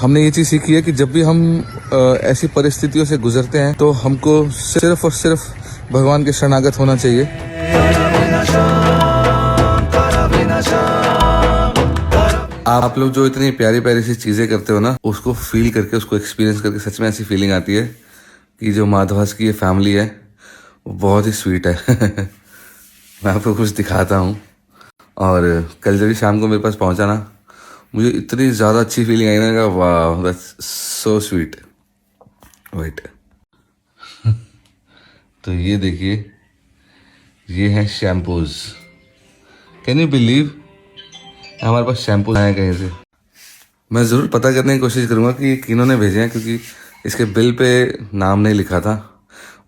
हमने ये चीज़ सीखी है कि जब भी हम ऐसी परिस्थितियों से गुजरते हैं तो हमको सिर्फ और सिर्फ भगवान के शरणागत होना चाहिए। आप लोग जो इतनी प्यारी प्यारी सी चीज़ें करते हो ना, उसको फील करके, उसको एक्सपीरियंस करके सच में ऐसी फीलिंग आती है कि जो माधवास की ये फैमिली है वो बहुत ही स्वीट है। मैं आपको कुछ दिखाता हूँ। और कल जब शाम को मेरे पास पहुँचा ना, मुझे इतनी ज़्यादा अच्छी फीलिंग आई ना, वाह दैट्स सो स्वीट। वेट तो ये देखिए, ये हैं शैम्पूज। कैन यू बिलीव हमारे पास शैम्पू आए कहीं से। मैं ज़रूर पता करने की कोशिश करूँगा कि ये किन्होंने भेजे हैं, क्योंकि इसके बिल पे नाम नहीं लिखा था।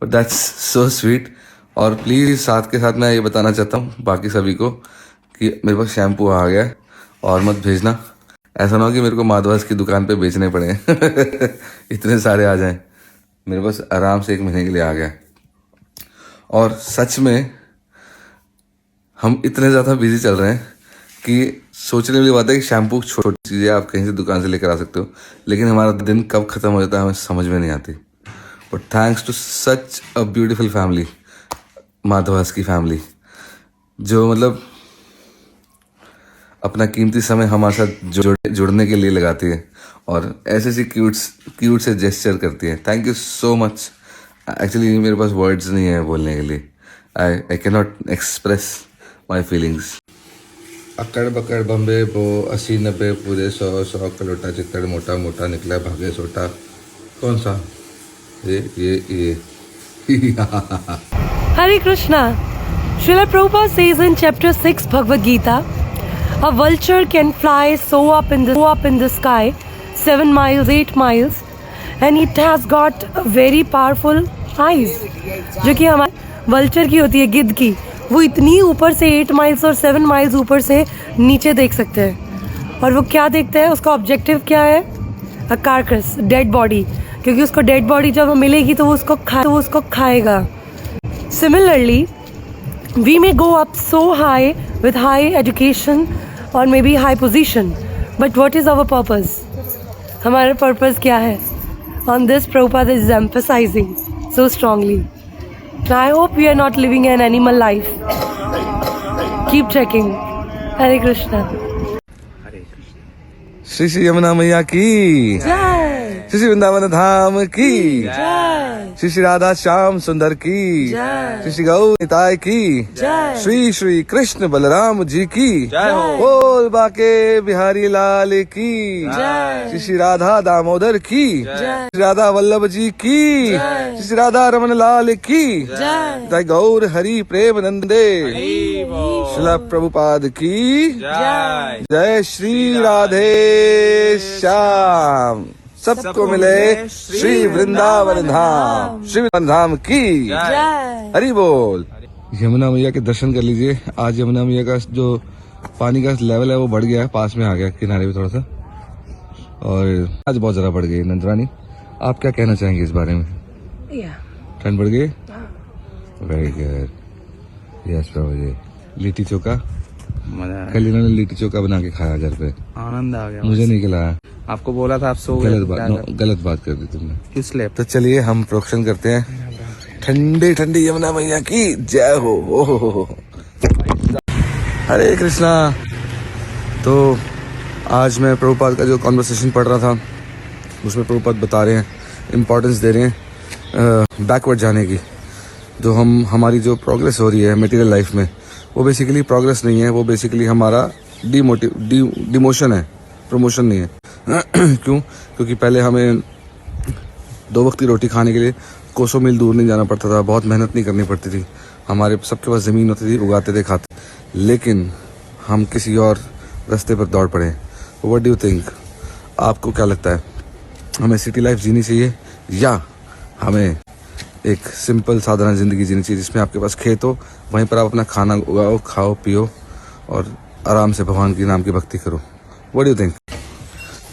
But that's so sweet. और प्लीज़ साथ के साथ मैं ये बताना चाहता हूँ बाकी सभी को कि मेरे पास शैम्पू आ गया है, और मत भेजना। ऐसा ना हो कि मेरे को माधवास की दुकान पे बेचने पड़े। इतने सारे आ जाएं। मेरे पास आराम से 1 महीने के लिए आ गया। और सच में हम इतने ज़्यादा बिजी चल रहे हैं कि सोचने वाली बात है कि शैम्पू छोटी चीज़ें आप कहीं से दुकान से लेकर आ सकते हो, लेकिन हमारा दिन कब ख़त्म हो जाता है हमें समझ में नहीं आती। But thanks to such a beautiful family, Madhavas की फैमिली, जो मतलब अपना कीमती समय हमारे साथ जुड़ने के लिए लगाती है और ऐसे क्यूट से जेस्चर करती है। Thank you so much. Actually मेरे पास वर्ड्स नहीं है बोलने के लिए। I can not express my feelings. अकड़ बकड़ बम्बे बो 80-90 पूरे 100 कलोटा चित्तड़ मोटा मोटा निकला भागे सोटा। कौन सा? ये Hare Krishna. Srila Prabhupada says in chapter 6 Bhagavad Gita, a vulture can fly so up in the sky 7 miles, 8 miles, and it has got very powerful eyes. जो कि हमारे वल्चर की होती है, गिद्ध की, वो इतनी ऊपर से 8 माइल्स और 7 माइल्स ऊपर से नीचे देख सकते हैं। और वो क्या देखते हैं, उसका ऑब्जेक्टिव क्या है? अ कार्कस, डेड बॉडी, क्योंकि उसको डेड बॉडी जब मिलेगी तो वो उसको खाएगा। Similarly we may go up so high with high education or maybe high position, but what is our purpose? हमारा purpose क्या है? On this Prabhupada is emphasizing so strongly. I hope we are not living an animal life. Keep checking. Hare Krishna. Shri Shri Yamuna मैया की जय। श्री श्री वृंदावन धाम की जय। श्री श्री राधा श्याम सुंदर की जय। श्री श्री गौ निताय की जय। श्री श्री कृष्ण बलराम जी की जय हो। बोल बाके बिहारी लाल की जय। श्री श्री राधा दामोदर की जय। श्री राधा वल्लभ जी की जय। श्री श्री राधा रमन लाल की जय। जय गौर हरि प्रेम नंदे श्रीला प्रभुपाद की जय। जय श्री राधे श्याम। सबको मिले श्री वृंदावन धाम, श्री वृंदावन धाम की जय। हरि बोल। यमुना मैया के दर्शन कर लीजिए। आज यमुना मैया का जो पानी का लेवल है वो बढ़ गया है, पास में आ गया किनारे पे थोड़ा सा, और आज बहुत ज्यादा बढ़ गई। नंदरानी, आप क्या कहना चाहेंगे इस बारे में? ठंड बढ़ गई? Very good. यस प्रभु जी। लिट्टी चोखा कल इन्होंने लिट्टी चोखा बना के खाया घर पे, आनंद आ गया। मुझे नहीं खिलाया। आपको बोला था आप सो गए। गलत बात कर दी तुमने। किस लिए? तो चलिए हम प्रोक्षण करते हैं। ठंडी ठंडी यमुना मैया की जय हो। हरे कृष्णा। तो आज मैं प्रभुपाद का जो कॉन्वर्सेशन पढ़ रहा था, उसमें प्रभुपाद बता रहे हैं, इम्पोर्टेंस दे रहे हैं बैकवर्ड जाने की। जो हमारी जो प्रोग्रेस हो रही है मटेरियल लाइफ में, वो बेसिकली प्रोग्रेस नहीं है, वो बेसिकली हमारा डिमोशन है, प्रमोशन नहीं है। क्यों? क्योंकि पहले हमें 2 वक्त की रोटी खाने के लिए कोसों मील दूर नहीं जाना पड़ता था, बहुत मेहनत नहीं करनी पड़ती थी, हमारे सबके पास ज़मीन होती थी, उगाते थे, खाते। लेकिन हम किसी और रास्ते पर दौड़ पड़े। What do you think? आपको क्या लगता है, हमें सिटी लाइफ जीनी चाहिए या हमें एक सिंपल साधारण ज़िंदगी जीनी चाहिए, जिसमें आपके पास खेत हो, वहीं पर आप अपना खाना उगाओ, खाओ पियो और आराम से भगवान के नाम की भक्ति करो? What do you think?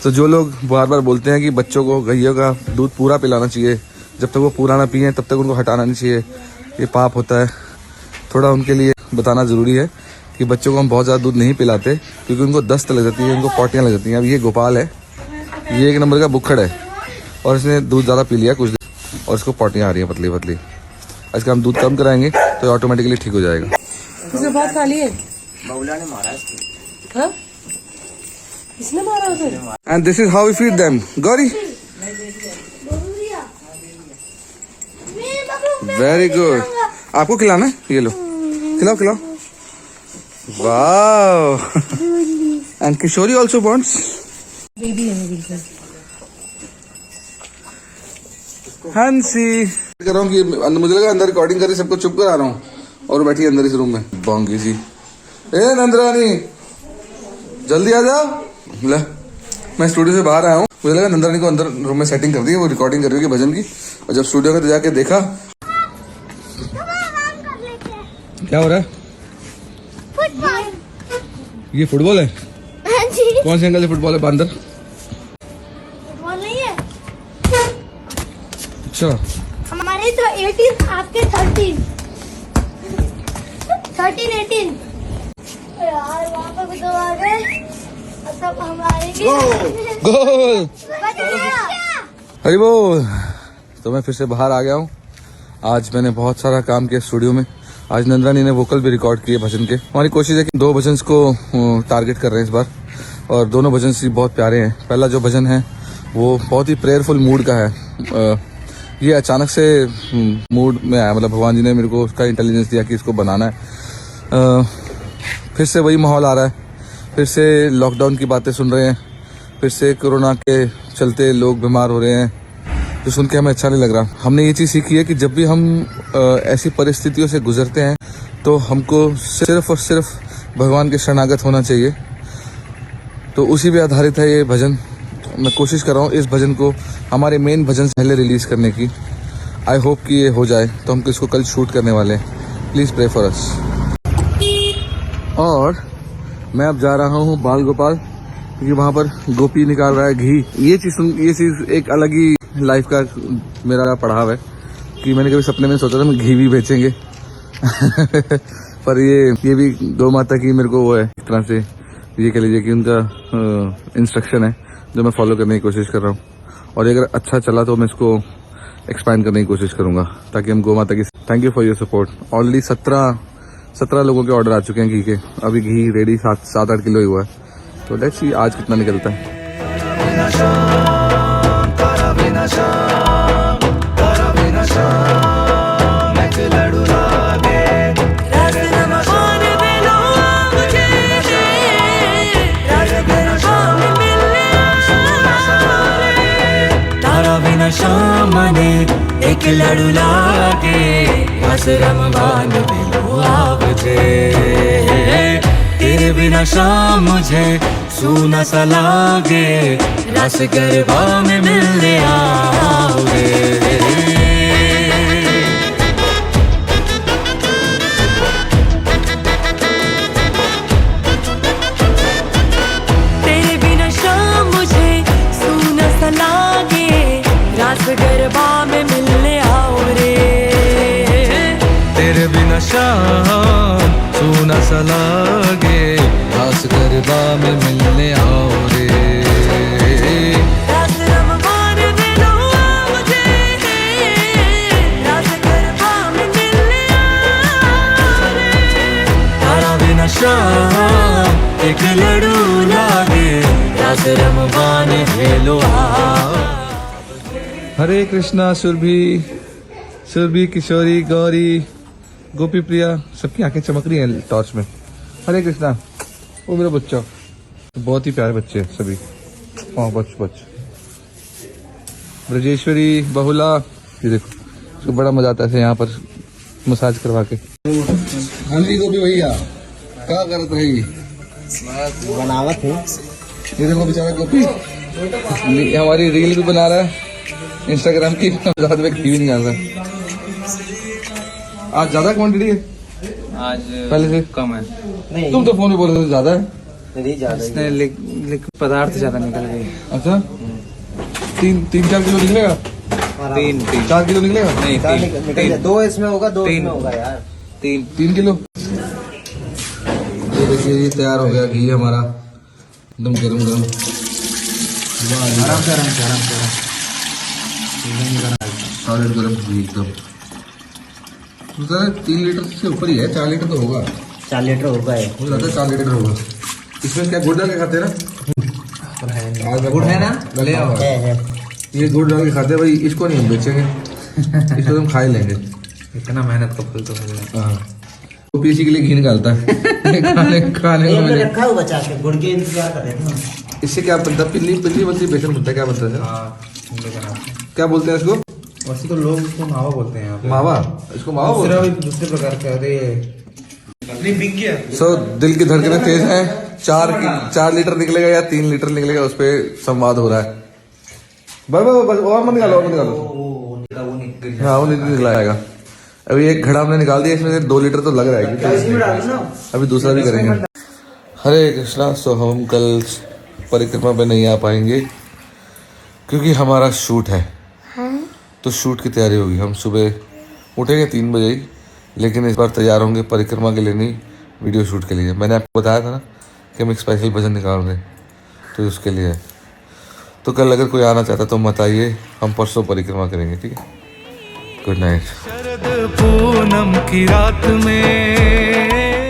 तो जो लोग बार बार बोलते हैं कि बच्चों को गैया का दूध पूरा पिलाना चाहिए, जब तक वो पूरा ना पिए तब तक उनको हटाना नहीं चाहिए, ये पाप होता है। थोड़ा उनके लिए बताना ज़रूरी है कि बच्चों को हम बहुत ज़्यादा दूध नहीं पिलाते, क्योंकि उनको दस्त लग जाती है, उनको पॉटियाँ लग जाती हैं। अब ये गोपाल है, ये एक नंबर का बुक्खड़ है और इसने दूध ज़्यादा पी लिया कुछ दिन और इसको पॉटियाँ आ रही हैं पतली पतली। इसका हम दूध कम कराएंगे तो ऑटोमेटिकली ठीक हो जाएगा। इसने बहुत खा लिए। बबुला ने मारा इसको। हाँ? इसने मारा उसे। And this is how we feed them. Gauri very good. आपको खिलाना है? ये लो खिलाओ खिलाओ। वाह। And Kishori also wants. Baby है बिल्कुल। हंसी कर रहा हूँ कि मुझे लगा अंदर रिकॉर्डिंग कर रही सबको चुप करा रहा हूँ और बैठी अंदर इस रूम में बोंगी जी। ए नंदरानी जल्दी आ जाओ। ले मैं स्टूडियो से बाहर आया हूँ, मुझे लगा नंदरानी को अंदर रूम में सेटिंग कर दी है, वो रिकॉर्डिंग कर रही है भजन की। और जब स्टूडियो में जाके देखा क्या हो रहा है? ये फुटबॉल है? कौन से एंगल से फुटबॉल है? बांदर फुटबॉल नहीं है अच्छा। हमारे तो 18 आपके 13 18 यार वहाँ पर भी 2 आ गए सब हमारे गोल हरी बोल। तो मैं फिर से बाहर आ गया हूँ। आज मैंने बहुत सारा काम किया स्टूडियो में। आज नंदरानी ने वोकल भी रिकॉर्ड किए भजन के। हमारी कोशिश है कि 2 भजन को टारगेट कर रहे हैं इस बार और दोनों भजन ही बहुत प्यारे हैं। पहला जो भजन है वो बहुत ही प्रेयरफुल मूड का है। ये अचानक से मूड में आया, मतलब भगवान जी ने मेरे को उसका इंटेलिजेंस दिया कि इसको बनाना है। फिर से वही माहौल आ रहा है, फिर से लॉकडाउन की बातें सुन रहे हैं, फिर से कोरोना के चलते लोग बीमार हो रहे हैं, जो सुन के हमें अच्छा नहीं लग रहा। हमने ये चीज़ सीखी है कि जब भी हम ऐसी परिस्थितियों से गुजरते हैं तो हमको सिर्फ और सिर्फ भगवान के शरणागत होना चाहिए। तो उसी पे आधारित है ये भजन। मैं कोशिश कर रहा हूँ इस भजन को हमारे मेन भजन से पहले रिलीज करने की। आई होप कि ये हो जाए। तो हम इसको कल शूट करने वाले हैं। Please pray for us. और मैं अब जा रहा हूँ बाल गोपाल, क्योंकि वहाँ पर गोपी निकाल रहा है घी। ये चीज़ एक अलग ही लाइफ का मेरा पड़ाव है कि मैंने कभी सपने में सोचा था मैं घी भी बेचेंगे पर ये भी गौ माता की मेरे को वो है एक तरह से ये कह लीजिए कि उनका इंस्ट्रक्शन है जो मैं फॉलो करने की कोशिश कर रहा हूँ। और अगर अच्छा चला तो मैं इसको एक्सपैंड करने की कोशिश करूँगा ताकि हम गौ माता की। Thank you for your support. Already 17 लोगों के ऑर्डर आ चुके हैं घी के। अभी घी रेडी 7-8 किलो ही हुआ है। तो लेट्स सी आज कितना निकलता है। शाम ने एक लड़ू लागे आश्रम बांध दिलो आवजे। तेरे बिना शाम मुझे सूना सा लागे रस गरबा में मिलने आओगे। गरबा में मिलने आओ रे। तेरे बिना शाम सूना सा लागे रास गरबा में मिलने आओ रे। रास रमवान दिलो मुझे रास गरबा में मिलने आओ रे। तारा बिना शाम एक लड़ू लागे रास रमवान हेलो आओ। हरे कृष्णा। सुरभि किशोरी गौरी गोपी प्रिया सबकी आंखें चमक रही हैं टॉर्च में। हरे कृष्णा। वो मेरा बच्चा बहुत ही प्यारे बच्चे हैं सभी। बच ब्रजेश्वरी बहुला ये देखो उसको बड़ा मजा आता है यहाँ पर मसाज करवा के। हाँ जी गोपी भैया क्या करत रही बनावत है। ये देखो बेचारा गोपी हमारी रील भी बना रहा है इंस्टाग्राम की। साथ में घी भी निकाल रहा है। आज ज्यादा क्वांटिटी है आज पहले से कम है। नहीं तुम तो फोन में बोल रहे थे ज्यादा है। नहीं ज्यादा इसने लिक्विड पदार्थ ज्यादा निकल गए। अच्छा 3-4 किलो निकलेगा। 4 किलो निकलेगा। नहीं 3 2 इसमें होगा 2 तीन। इसमें होगा यार। 3 किलो। ये देखिए ये तैयार हो गया घी हमारा एकदम गरम गरम। आराम से आराम से आराम से आराम सॉलिड गर्म घी एकदम। तो सर 3 लीटर से ऊपर ही है, 4 लीटर तो होगा। 4 लीटर होगा है। मुझे लगता है 4 लीटर होगा। इसमें क्या गुड़ डाल के खाते हैं ना? गुड़ है ना? ले आओ। है। ये गुड़ डाल के खाते हैं भाई, इसको नहीं हम बेचेंगे, इसको हम खा ही लेंगे। इतना मेहनत का फल तो है। हाँ, वो पीसी के लिए घी निकालता है खाने खाने को ये मिले। रखा हुआ बचा के गुड़ के इंतजार कर रहे थे ना। इससे क्या बनता है? पिल्ली पिल्ली बनती है, बेसन बनता है, क्या बनता है? हाँ, ठंडे का नाम। क्या बोलते हैं इसको? वैसे तो लोग इसको मावा बोलते हैं यहाँ पे। मावा? इसको मावा बोलते दूसरा हैं। भी दूसरे प्रकार का। अरे नहीं बिक गया। सो दिल की धड़कनें तेज हैं। 4 लीटर निकलेगा या 3 लीटर निकलेगा, उस पर संवाद हो रहा है। बस बस बस, और मत निकालो, और मत निकालो। हाँ, वो नहीं निकलाएगा। अभी एक घड़ा हमने निकाल दिया, इसमें से 2 लीटर तो लग रहा है। अभी दूसरा भी करेंगे। हरे कृष्णा। सो हम कल परिक्रमा पे नहीं आ पाएंगे क्योंकि हमारा शूट है, तो शूट की तैयारी होगी। हम सुबह उठेंगे 3 बजे ही, लेकिन इस बार तैयार होंगे परिक्रमा के लिए नहीं, वीडियो शूट के लिए। मैंने आपको बताया था ना कि हम एक स्पेशल भजन निकाल रहे हैं, तो उसके लिए है। तो कल अगर कोई आना चाहता तो मत आइए, हम परसों परिक्रमा करेंगे, ठीक है? Good night. शरद पूनम की रात में